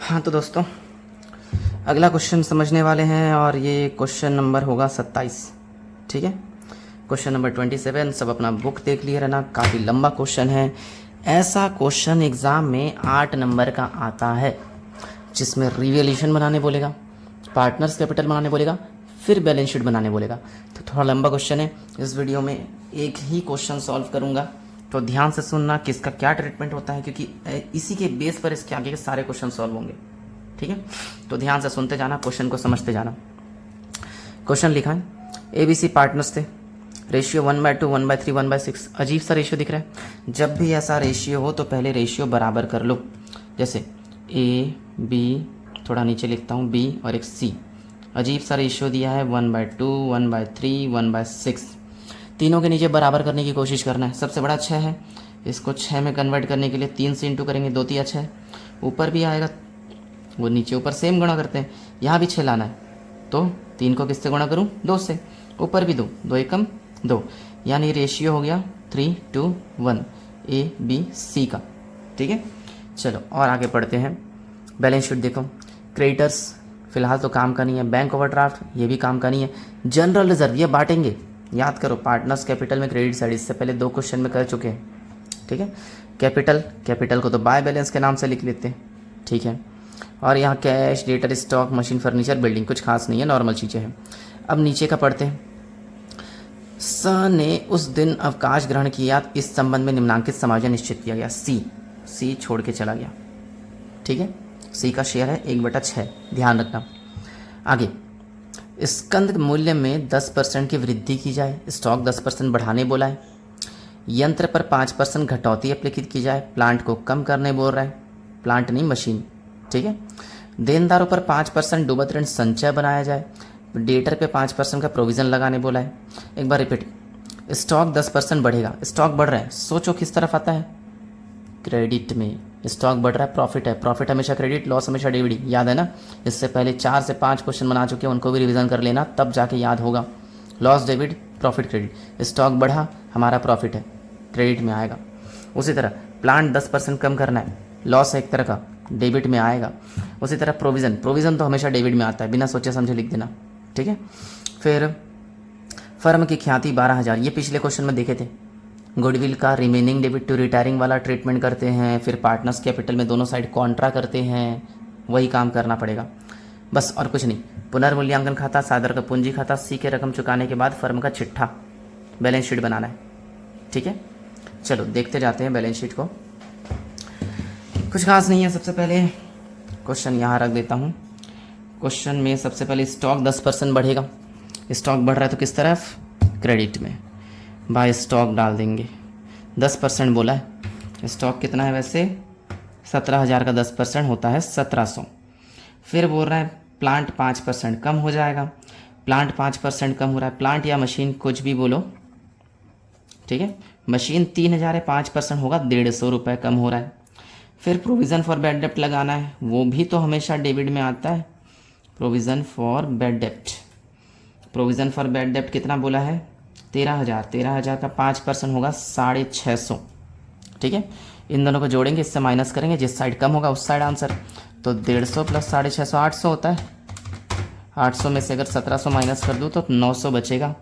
हाँ तो दोस्तों, अगला क्वेश्चन समझने वाले हैं और ये क्वेश्चन नंबर होगा 27। ठीक है, क्वेश्चन नंबर 27। सब अपना बुक देख लिए रहना, काफ़ी लंबा क्वेश्चन है। ऐसा क्वेश्चन एग्ज़ाम में 8 नंबर का आता है जिसमें रिवैल्यूएशन बनाने बोलेगा, पार्टनर्स कैपिटल बनाने बोलेगा, फिर बैलेंस शीट बनाने बोलेगा। तो थोड़ा लंबा क्वेश्चन है। इस वीडियो में एक ही क्वेश्चन सॉल्व करूँगा, तो ध्यान से सुनना किसका क्या ट्रीटमेंट होता है, क्योंकि इसी के बेस पर इसके आगे के सारे क्वेश्चन सॉल्व होंगे। ठीक है, तो ध्यान से सुनते जाना, क्वेश्चन को समझते जाना। क्वेश्चन लिखा है, ABC पार्टनर्स थे, रेशियो 1/2, 1/3, 1/6। अजीब सा रेशियो दिख रहा है। जब भी ऐसा रेशियो हो तो पहले रेशियो बराबर कर लो। जैसे AB, थोड़ा नीचे लिखता हूँ, B और एक C। अजीब सा रेशियो दिया है 1/2, 1/3, 1/6। तीनों के नीचे बराबर करने की कोशिश करना है। सबसे बड़ा 6 है, इसको 6 में कन्वर्ट करने के लिए 3 से इंटू करेंगे, 2 तिया 6। ऊपर भी आएगा, वो नीचे ऊपर सेम गुणा करते हैं। यहाँ भी 6 लाना है, तो 3 को किससे गुणा करूँ? 2 से। ऊपर भी 2, 2 एकम 2, यानी रेशियो हो गया 3:1 ABC का। ठीक है, चलो और आगे पढ़ते हैं। बैलेंस शीट देखो, क्रेडिटर्स फिलहाल तो काम का नहीं है, बैंक ओवरड्राफ्ट ये भी काम का नहीं है, जनरल रिजर्व ये बांटेंगे। याद करो, पार्टनर्स कैपिटल में क्रेडिट साइड, इससे पहले 2 क्वेश्चन में कर चुके हैं। ठीक है, कैपिटल को तो बाय बैलेंस के नाम से लिख लेते हैं। ठीक है, और यहाँ cash, debtor, stock, machine, furniture, building, कुछ खास नहीं है, नॉर्मल चीज़ें हैं। अब नीचे का पढ़ते हैं। स ने उस दिन अवकाश ग्रहण किया, इस संबंध में निम्नांकित समायोजन निश्चित किया गया। सी छोड़ के चला गया। ठीक है, सी का शेयर है 1/6, ध्यान रखना। आगे, स्कंद मूल्य में 10% की वृद्धि की जाए, स्टॉक 10% बढ़ाने बोला है। यंत्र पर 5% घटौती अप्लिकित की जाए, प्लांट को कम करने बोल रहा है, प्लांट नहीं मशीन। ठीक है, देनदारों पर 5% डूबत ऋण संचय बनाया जाए, डेटर पे 5% का प्रोविज़न लगाने बोला है। एक बार रिपीट, स्टॉक 10% बढ़ेगा, स्टॉक बढ़ रहा है, सोचो किस तरफ आता है? क्रेडिट में। स्टॉक बढ़ रहा है, प्रॉफिट है, प्रॉफिट हमेशा क्रेडिट, लॉस हमेशा डेबिट, याद है ना? इससे पहले 4 से 5 क्वेश्चन बना चुके हैं, उनको भी रिवीजन कर लेना, तब जाके याद होगा। Loss debit, profit credit. Stock बढ़ा, हमारा प्रॉफिट है, क्रेडिट में आएगा। उसी तरह प्लांट 10% कम करना है, लॉस है एक तरह का, डेबिट में आएगा। उसी तरह प्रोविज़न तो हमेशा डेबिट में आता है, बिना सोचे समझे लिख देना। ठीक है, फिर फर्म की ख्याति 12,000, ये पिछले क्वेश्चन में देखे थे। गुडविल का रिमेनिंग डेबिट टू रिटायरिंग वाला ट्रीटमेंट करते हैं, फिर पार्टनर्स कैपिटल में दोनों साइड कॉन्ट्रा करते हैं, वही काम करना पड़ेगा बस, और कुछ नहीं। पुनर्मूल्यांकन खाता, सादर का पूंजी खाता, सी के रकम चुकाने के बाद फर्म का चिट्ठा, बैलेंस शीट बनाना है। ठीक है, चलो देखते जाते हैं बैलेंस शीट को। कुछ खास नहीं है। सबसे पहले क्वेश्चन यहाँ रख देता हूँ। क्वेश्चन में सबसे पहले स्टॉक 10% बढ़ेगा, स्टॉक बढ़ रहा है तो किस तरफ? क्रेडिट में, बाय स्टॉक डाल देंगे। 10% बोला है, स्टॉक कितना है वैसे? 17,000 का 10% होता है 1700। फिर बोल रहा है प्लांट 5% कम हो जाएगा, प्लांट 5% कम हो रहा है, प्लांट या मशीन कुछ भी बोलो। ठीक है, मशीन 3,000 है, 5% होगा 150 रुपये कम हो रहा है। फिर प्रोविज़न फॉर बैड डेप्ट लगाना है, वो भी तो हमेशा डेबिट में आता है। Provision for bad dept, provision for bad डेप्ट कितना बोला है? 13,000, 13,000 का 5% होगा 650। ठीक है, इन दोनों को जोड़ेंगे, इससे माइनस करेंगे, जिस साइड कम होगा उस साइड आंसर। तो 150 प्लस 650, 800 होता है। 800 में से अगर 1700 माइनस कर दूँ तो 900 बचेगा।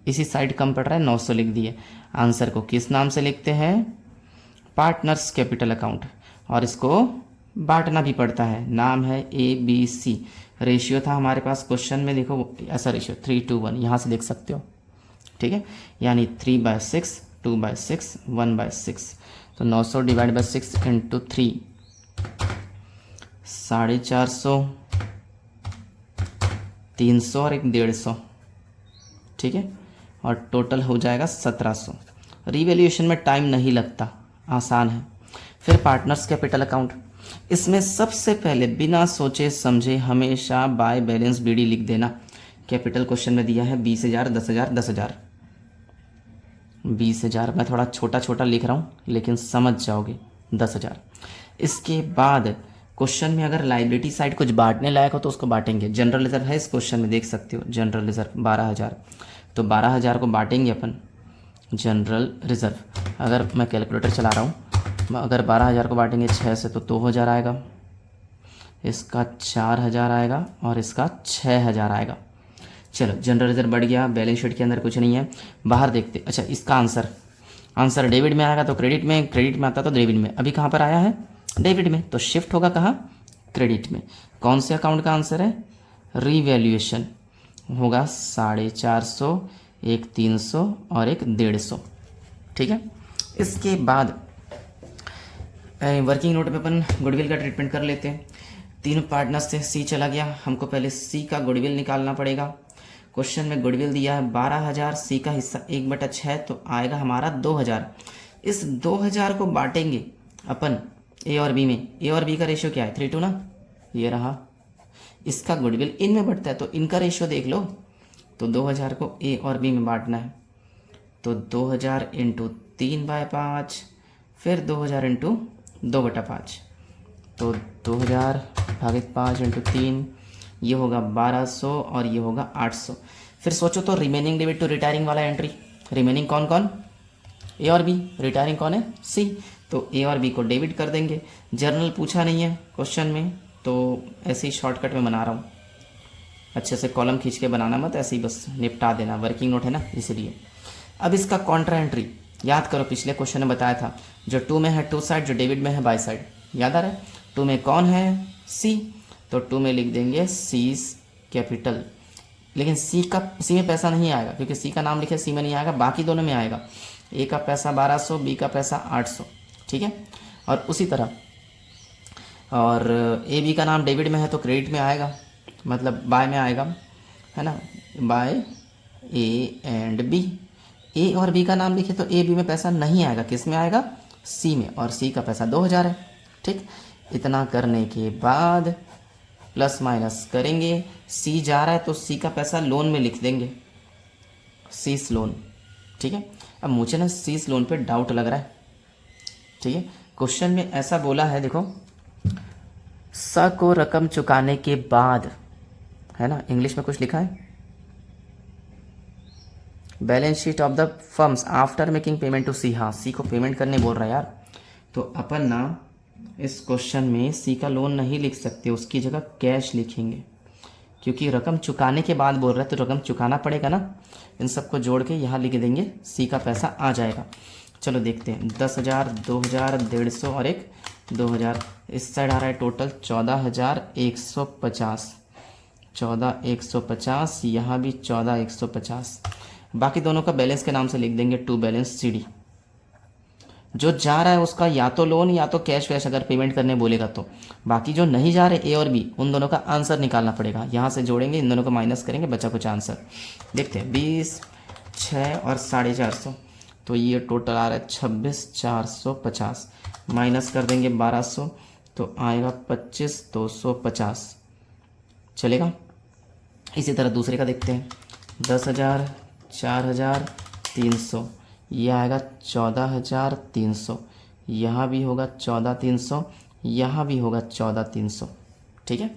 इसी साइड कम पड़ रहा है, 900 लिख दिए। आंसर को किस नाम से लिखते हैं? पार्टनर्स कैपिटल अकाउंट, और इसको बांटना भी पड़ता है, नाम है ABC। रेशियो था हमारे पास क्वेश्चन में, देखो ऐसा रेशियो 3:1, यहाँ से देख सकते हो। ठीक है, यानी 3/6, 2/6, 1/6। तो 900 डिवाइड बाई 6 इंटू 3, 450, 300 और एक 150। ठीक है, और टोटल हो जाएगा 1700। रिवैल्यूएशन में टाइम नहीं लगता, आसान है। फिर पार्टनर्स कैपिटल अकाउंट, इसमें सबसे पहले बिना सोचे समझे हमेशा बाय बैलेंस BD लिख देना। कैपिटल क्वेश्चन में दिया है 20,000, 10,000, 10,000, 20,000। मैं थोड़ा छोटा छोटा लिख रहा हूँ लेकिन समझ जाओगे। 10,000। इसके बाद क्वेश्चन में अगर लाइबिलिटी साइड कुछ बांटने लायक हो तो उसको बांटेंगे। जनरल रिजर्व है इस क्वेश्चन में, देख सकते हो, जनरल रिजर्व 12,000, तो 12,000 को बांटेंगे अपन जनरल रिजर्व। अगर मैं कैलकुलेटर चला रहा हूँ, अगर 12,000 को बांटेंगे 6 से तो 2,000 आएगा, इसका 4000 आएगा और इसका 6000 आएगा। चलो जनरल रिजर्व बढ़ गया, बैलेंस शीट के अंदर कुछ नहीं है, बाहर देखते। अच्छा इसका आंसर डेबिट में आएगा तो क्रेडिट में, क्रेडिट में आता तो डेबिट में, अभी कहाँ पर आया है डेबिट में, तो शिफ्ट होगा कहाँ क्रेडिट में। कौन से अकाउंट का आंसर है, रीवैल्यूएशन होगा 450, एक 300 और एक 150। ठीक है, इसके बाद वर्किंग नोट पे अपन गुडविल का ट्रीटमेंट कर लेते हैं। तीनों पार्टनर्स से सी चला गया, हमको पहले सी का गुडविल निकालना पड़ेगा। क्वेश्चन में गुडविल दिया है 12000, सी का हिस्सा 1/6 तो आएगा हमारा 2000। इस 2000 को बांटेंगे अपन ए और बी में। ए और बी का रेशियो क्या है 3:2 ना, ये रहा। इसका गुडविल इनमें बढ़ता है तो इनका रेशियो देख लो, तो 2000 को ए और बी में बांटना है, तो 2000 इंटू 3/5, फिर 2000 इंटू 2/5, तो 2000 भागित 5 इंटू 3, ये होगा 1200 और ये होगा 800। फिर सोचो तो रिमेनिंग डेबिट टू रिटायरिंग वाला एंट्री, रिमेनिंग कौन कौन, ए और बी, रिटायरिंग कौन है सी, तो ए और बी को डेबिट कर देंगे। जर्नल पूछा नहीं है क्वेश्चन में, तो ऐसे ही शॉर्टकट में बना रहा हूँ, अच्छे से कॉलम खींच के बनाना मत, ऐसे ही बस निपटा देना, वर्किंग नोट है ना इसलिए। अब इसका कॉन्ट्रा एंट्री याद करो, पिछले क्वेश्चन में बताया था, जो 2 में है टू साइड, जो डेबिट में है बाई साइड, याद आ रहा है। 2 में कौन है सी, तो 2 में लिख देंगे सीज कैपिटल, लेकिन सी में पैसा नहीं आएगा क्योंकि सी का नाम लिखे, सी में नहीं आएगा, बाकी दोनों में आएगा। ए का पैसा 1200, बी का पैसा 800, ठीक है। और उसी तरह और ए बी का नाम डेबिट में है तो क्रेडिट में आएगा, मतलब बाय में आएगा, है ना, बाय ए एंड बी। ए और बी का नाम लिखे तो ए बी में पैसा नहीं आएगा, किस में आएगा सी में, और सी का पैसा 2000 है। ठीक, इतना करने के बाद प्लस माइनस करेंगे, सी जा रहा है तो सी का पैसा लोन में लिख देंगे, सीस लोन। ठीक है, अब मुझे ना सीस लोन पे डाउट लग रहा है। ठीक है, क्वेश्चन में ऐसा बोला है, देखो स को रकम चुकाने के बाद, है ना, इंग्लिश में कुछ लिखा है, balance sheet of the firms after making payment to C. हाँ, सी को पेमेंट करने बोल रहा है यार, तो अपन ना इस क्वेश्चन में सी का लोन नहीं लिख सकते, उसकी जगह कैश लिखेंगे, क्योंकि रकम चुकाने के बाद बोल रहा है तो रकम चुकाना पड़ेगा ना। इन सबको जोड़ के यहाँ लिख देंगे, सी का पैसा आ जाएगा। चलो देखते हैं, 10,000, 2,000, 150 और एक 2,000, इस साइड आ रहा है टोटल 14,150, 14,150, यहाँ भी 14,150। बाकी दोनों का बैलेंस के नाम से लिख देंगे टू बैलेंस सी डी। जो जा रहा है उसका या तो लोन या तो कैश वैश अगर पेमेंट करने बोलेगा तो, बाकी जो नहीं जा रहे ए और बी, उन दोनों का आंसर निकालना पड़ेगा। यहाँ से जोड़ेंगे, इन दोनों को माइनस करेंगे, बचा कुछ आंसर देखते हैं। 20, 6 और 450, तो ये टोटल आ रहा है 26,450, माइनस कर देंगे 1200 तो आएगा 25,250, चलेगा। इसी तरह दूसरे का देखते हैं, 10,000, 4,300, ये आएगा 14,300, यहाँ भी होगा 14,300, यहाँ भी होगा 14,300। ठीक है,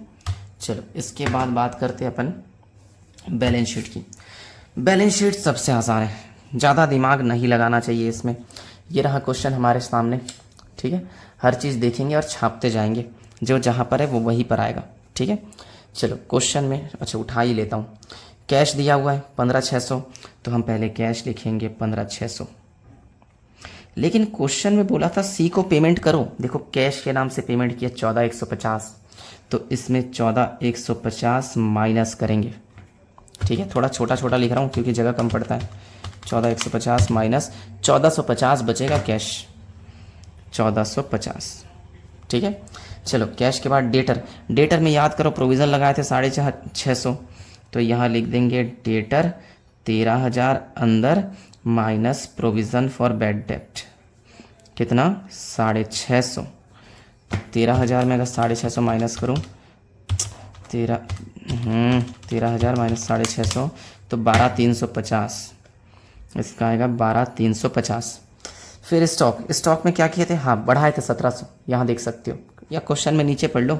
चलो इसके बाद बात करते हैं अपन बैलेंस शीट की। बैलेंस शीट सबसे आसान है, ज़्यादा दिमाग नहीं लगाना चाहिए इसमें। ये रहा क्वेश्चन हमारे सामने, ठीक है, हर चीज़ देखेंगे और छापते जाएंगे, जो जहाँ पर है वो वहीं पर आएगा। ठीक है, चलो क्वेश्चन में, अच्छा उठा ही लेता हूँ। कैश दिया हुआ है 15,600, तो हम पहले कैश लिखेंगे 15,600, लेकिन क्वेश्चन में बोला था सी को पेमेंट करो। देखो कैश के नाम से पेमेंट किया 14,150, तो इसमें 14,150 माइनस करेंगे। ठीक है, थोड़ा छोटा छोटा लिख रहा हूँ क्योंकि जगह कम पड़ता है। 14,150 माइनस 1450 बचेगा कैश, 1450। ठीक है, चलो कैश के बाद डेटर में याद करो प्रोविज़न लगाए थे 650, तो यहाँ लिख देंगे डेटर 13,000 अंदर माइनस प्रोविज़न फॉर बैड डेप्ट, कितना 650। 13,000 में अगर 650 माइनस करूँ, 13,000 माइनस 650 तो 12,350, इसका आएगा 12,350। फिर स्टॉक में क्या किए थे, हाँ बढ़ाए थे 1700, यहाँ देख सकते हो, या क्वेश्चन में नीचे पढ़ लो।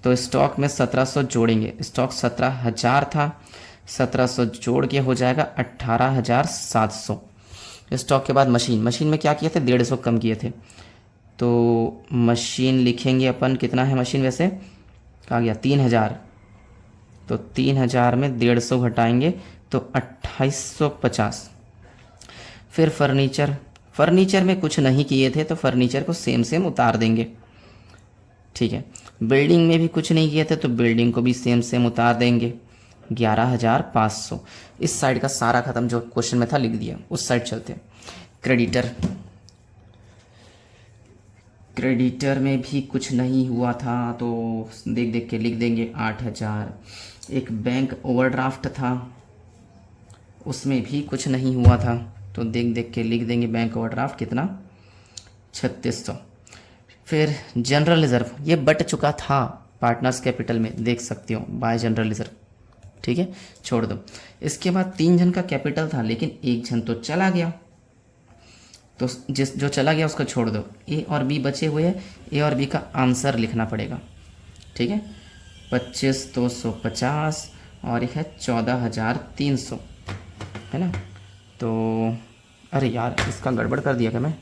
तो स्टॉक में 1700 जोड़ेंगे, स्टॉक 17,000 था, 1700 जोड़ के हो जाएगा 18,700। स्टॉक के बाद मशीन में क्या किए थे, 150 कम किए थे, तो मशीन लिखेंगे अपन, कितना है मशीन वैसे कहा गया 3000, तो 3000 में 150 घटाएंगे तो 2850। फिर फर्नीचर में कुछ नहीं किए थे तो फर्नीचर को सेम उतार देंगे, ठीक है। बिल्डिंग में भी कुछ नहीं किए थे तो बिल्डिंग को भी सेम उतार देंगे, 11500। इस साइड का सारा खत्म जो क्वेश्चन में था लिख दिया। उस साइड चलते हैं। क्रेडिटर में भी कुछ नहीं हुआ था तो देख के लिख देंगे 8000। एक बैंक ओवरड्राफ्ट था, उसमें भी कुछ नहीं हुआ था तो देख के लिख देंगे बैंक ओवरड्राफ्ट कितना, 3600। फिर जनरल रिजर्व, ये बट चुका था पार्टनर्स कैपिटल में, देख सकते हो बाय जनरल रिजर्व, ठीक है, छोड़ दो। इसके बाद 3 जन का कैपिटल था लेकिन 1 जन तो चला गया, तो जो चला गया उसको छोड़ दो। ए और बी बचे हुए हैं, ए और बी का आंसर लिखना पड़ेगा, ठीक है। 25,250 और एक है 14,300, है ना। तो अरे यार इसका गड़बड़ कर दिया क्या मैं,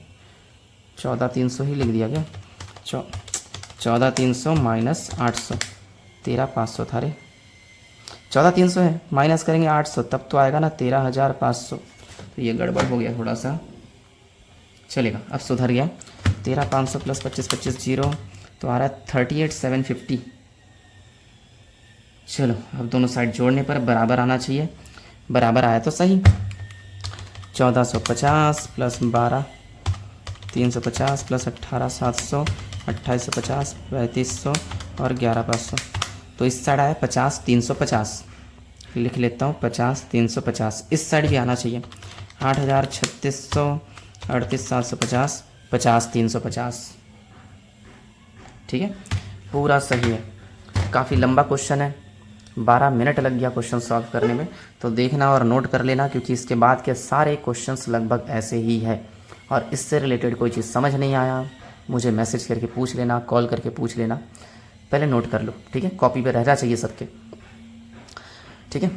14,300 ही लिख दिया क्या, 14,300 माइनस 800, 13,500 था रे, 14,300 है, माइनस करेंगे 800 तब तो आएगा ना 13,500। तो ये गड़बड़ हो गया थोड़ा सा, चलेगा अब सुधर गया। 13,500 प्लस 25 जीरो तो आ रहा है 38,750। चलो अब दोनों साइड जोड़ने पर बराबर आना चाहिए, बराबर आया तो सही। 1450 प्लस 12,350 प्लस 18,700, 2850, 3500 और 11,500। तो इस साइड आया 50,350, लिख लेता हूँ 50,350। इस साइड भी आना चाहिए 8,3600, 38,750, 50,350, ठीक है, पूरा सही है। काफ़ी लंबा क्वेश्चन है, 12 मिनट लग गया क्वेश्चन सॉल्व करने में, तो देखना और नोट कर लेना क्योंकि इसके बाद के सारे क्वेश्चंस लगभग ऐसे ही है। और इससे रिलेटेड कोई चीज़ समझ नहीं आया मुझे मैसेज करके पूछ लेना, कॉल करके पूछ लेना, पहले नोट कर लो, ठीक है, कॉपी पे रहना चाहिए सबके, ठीक है।